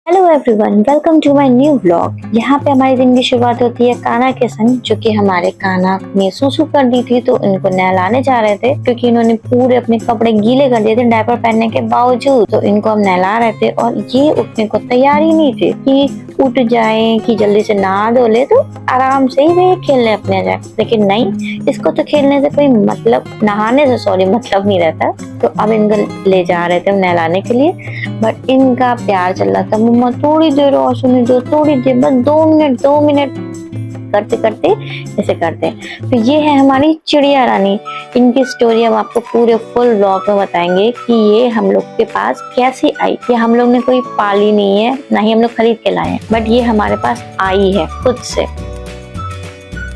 Hello everyone, welcome to my new vlog. यहाँ पे हमारे दिन की शुरुआत होती है कान्हा के संग, जो कि हमारे कान्हा ने सुसु कर दी थी तो इनको नहलाने जा रहे थे, क्योंकि इन्होंने पूरे अपने कपड़े गीले कर दिए थे डायपर पहनने के बावजूद। तो इनको हम नहला रहे थे और ये उठने को तैयार ही नहीं थे कि उठ जाए, कि जल्दी से नहा धो ले तो आराम से ही वे खेलने अपने जाए। लेकिन नहीं, इसको तो खेलने से कोई मतलब, नहाने से सॉरी मतलब नहीं रहता। तो अब इनको ले जा रहे थे हम नहलाने के लिए, बट इनका प्यार चल रहा था, मम्मा थोड़ी देर और सुने दो, थोड़ी देर, बस 2 मिनट करते करते ऐसे करते हैं। तो ये है हमारी चिड़िया रानी। इनकी स्टोरी हम आपको पूरे फुल व्लॉग में बताएंगे कि ये हम लोग के पास कैसे आई। ये हम लोग ने कोई पाली नहीं है, ना ही हम लोग खरीद के लाए हैं, बट ये हमारे पास आई है खुद से।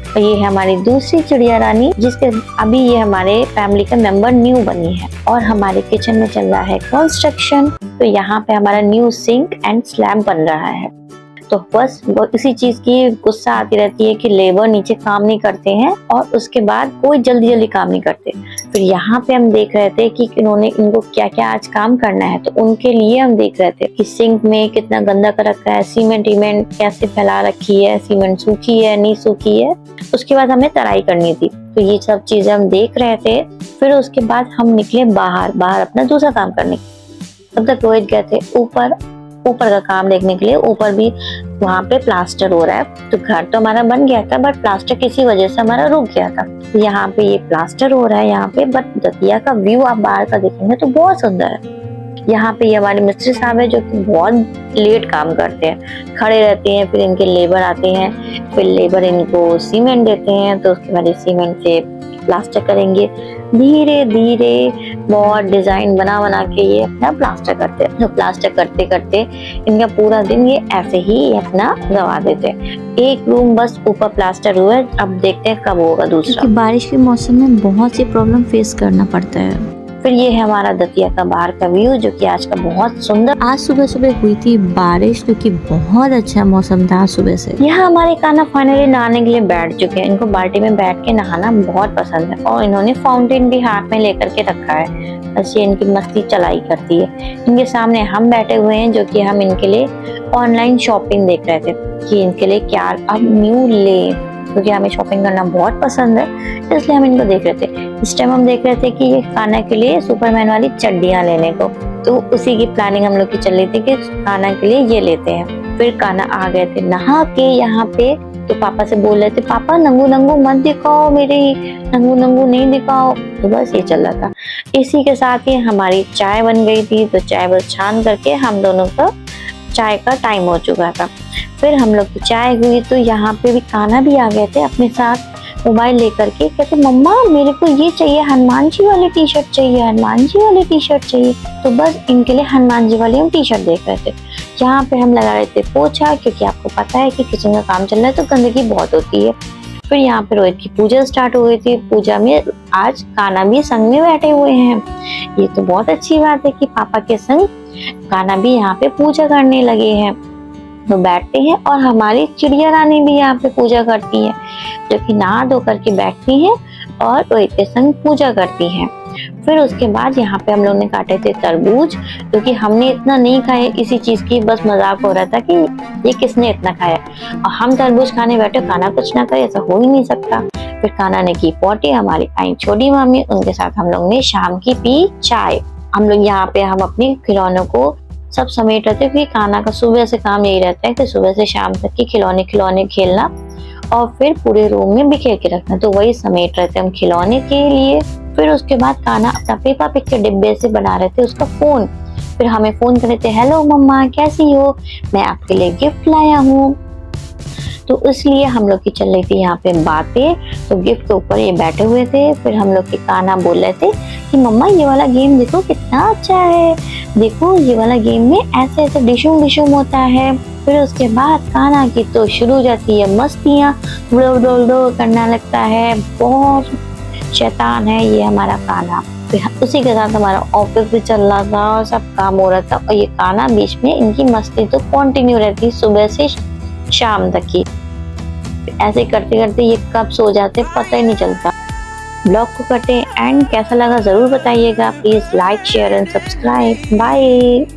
और ये है हमारी दूसरी चिड़िया रानी, जिसके अभी ये हमारे फैमिली का मेंबर न्यू बनी है। और हमारे किचन में चल रहा है कंस्ट्रक्शन, तो यहाँ पे हमारा न्यू सिंक एंड स्लैब बन रहा है। तो बस इसी चीज की गुस्सा आती रहती है कि लेबर नीचे काम नहीं करते हैं और उसके बाद कोई जल्दी जल्दी काम नहीं करते। फिर यहाँ पे हम देख रहे थे कि इनको क्या क्या आज काम करना है, तो उनके लिए हम देख रहे थे कि सिंक में कितना गंदा कर रखा है, सीमेंट कैसे फैला रखी है, सीमेंट सूखी है नहीं सूखी है। उसके बाद हमें तराई करनी थी, तो ये सब चीजें हम देख रहे थे। फिर उसके बाद हम निकले बाहर अपना दूसरा काम करने। तब तक रोहित गए थे ऊपर का काम देखने के लिए। ऊपर भी वहाँ पे प्लास्टर हो रहा है। तो घर तो हमारा बन गया था, बट प्लास्टर किसी वजह से हमारा रुक गया था। तो यहाँ पे ये प्लास्टर हो रहा है यहाँ पे, बट दतिया का व्यू आप बाहर का देखेंगे तो बहुत सुंदर है। यहाँ पे ये हमारे मिस्त्री साहब है, जो कि बहुत लेट काम करते हैं, खड़े रहते हैं। फिर इनके लेबर आते हैं, फिर लेबर इनको सीमेंट देते हैं, तो उसके बाद सीमेंट से प्लास्टर करेंगे। धीरे धीरे बहुत डिजाइन बना के ये अपना प्लास्टर करते हैं। तो प्लास्टर करते करते इनका पूरा दिन ये ऐसे ही अपना गवा देते हैं। एक रूम बस ऊपर प्लास्टर हुआ है, अब देखते हैं कब होगा दूसरा। बारिश के मौसम में बहुत सी प्रॉब्लम फेस करना पड़ता है। फिर ये है हमारा दतिया का बाहर का व्यू, जो कि आज का बहुत सुंदर। आज सुबह हुई थी बारिश, जो कि बहुत अच्छा मौसम था सुबह से। यहाँ हमारे कान्हा फाइनली नहाने के लिए बैठ चुके हैं। इनको बाल्टी में बैठ के नहाना बहुत पसंद है और इन्होंने फाउंटेन भी हाथ में लेकर के रखा है। बस ये इनकी मस्ती चलाई करती है। इनके सामने हम बैठे हुए हैं, जो कि हम इनके लिए ऑनलाइन शॉपिंग देख रहे थे कि इनके लिए क्या अब न्यू ले, क्योंकि हमें शॉपिंग करना बहुत पसंद है, इसलिए हम इनको देख रहे थे। इस टाइम हम देख रहे थे कि ये कान्हा के लिए सुपरमैन वाली चड्डियां लेने को, तो उसी की प्लानिंग हम लोग की चल रही थी कि कान्हा के लिए ये लेते हैं। फिर कान्हा आ गए थे नहा के यहाँ पे, तो पापा से बोल रहे थे, पापा नंगू नंगू मत दिखाओ, मेरे नंगू नंगू नहीं दिखाओ। तो बस ये चल रहा था। इसी के साथ ही हमारी चाय बन गई थी, तो चाय बस छान करके हम दोनों का चाय का टाइम हो चुका था। फिर हम लोग की चाय हुई, तो यहाँ पे भी कान्हा भी आ गए थे अपने साथ मोबाइल लेकर के। कहते, मम्मा मेरे को ये चाहिए, हनुमान जी वाली टी शर्ट चाहिए, हनुमान जी वाली टी शर्ट चाहिए। तो बस इनके लिए हनुमान जी वाली हम टी शर्ट देख रहे थे। यहाँ पे हम लगा रहे थे पोछा, क्योंकि आपको पता है कि किचन का काम चल रहा है तो गंदगी बहुत होती है। फिर यहाँ पे रोहित की पूजा स्टार्ट हो गई थी। पूजा में आज कान्हा भी संग में बैठे हुए हैं। ये तो बहुत अच्छी बात है कि पापा के संग कान्हा भी यहाँ पे पूजा करने लगे हैं। तो बैठते हैं और हमारी चिड़िया रानी भी यहाँ पे पूजा करती है, जो कि नहा धो करके बैठती हैं और रोहित के संग पूजा करती हैं। फिर उसके बाद यहाँ पे हम लोग ने काटे थे तरबूज, क्योंकि हमने इतना नहीं खाए। इसी चीज की बस मजाक हो रहा था कि ये किसने इतना खाया, और हम तरबूज खाने बैठे, कान्हा कुछ ना करे, ऐसा हो ही नहीं सकता। फिर कान्हा ने की पोटी, हमारी आई छोटी मामी, उनके साथ हम लोग ने शाम की पी चाय। हम लोग यहाँ पे हम अपनी खिलौनों को सब समेट रहते, क्योंकि कान्हा का सुबह से काम यही रहता है कि सुबह से शाम तक की खिलौने खेलना और फिर पूरे रूम में बिखेर के रखना। तो वही समेट रहते हम खिलौने के लिए। फिर उसके बाद कान्हा अपना पेपा पिग के डिब्बे से बना रहे थे उसका फोन। फिर हमें फोन कर रहे थे, हेलो मम्मा कैसी हो, मैं आपके लिए गिफ्ट लाया हूँ। तो इसलिए हम लोग की चल रही थी यहाँ पे बातें। तो गिफ्ट के ऊपर ये बैठे हुए थे। फिर हम लोग के कान्हा बोल रहे थे कि मम्मा ये वाला गेम देखो कितना अच्छा है, देखो ये वाला गेम में ऐसे ऐसे डिशुम होता है। फिर उसके बाद कान्हा की तो शुरू हो जाती है मस्तियाँ, डो करना लगता है, बहुत शैतान है ये हमारा कान्हा। फिर उसी के साथ हमारा ऑफिस भी चल रहा था और सब काम हो रहा था, और ये कान्हा बीच में इनकी मस्ती तो कंटिन्यू रहती सुबह से शाम तक की। ऐसे करते करते ये कब सो जाते पता ही नहीं चलता। ब्लॉग को करते एंड कैसा लगा जरूर बताइएगा। Please like share and subscribe. Bye.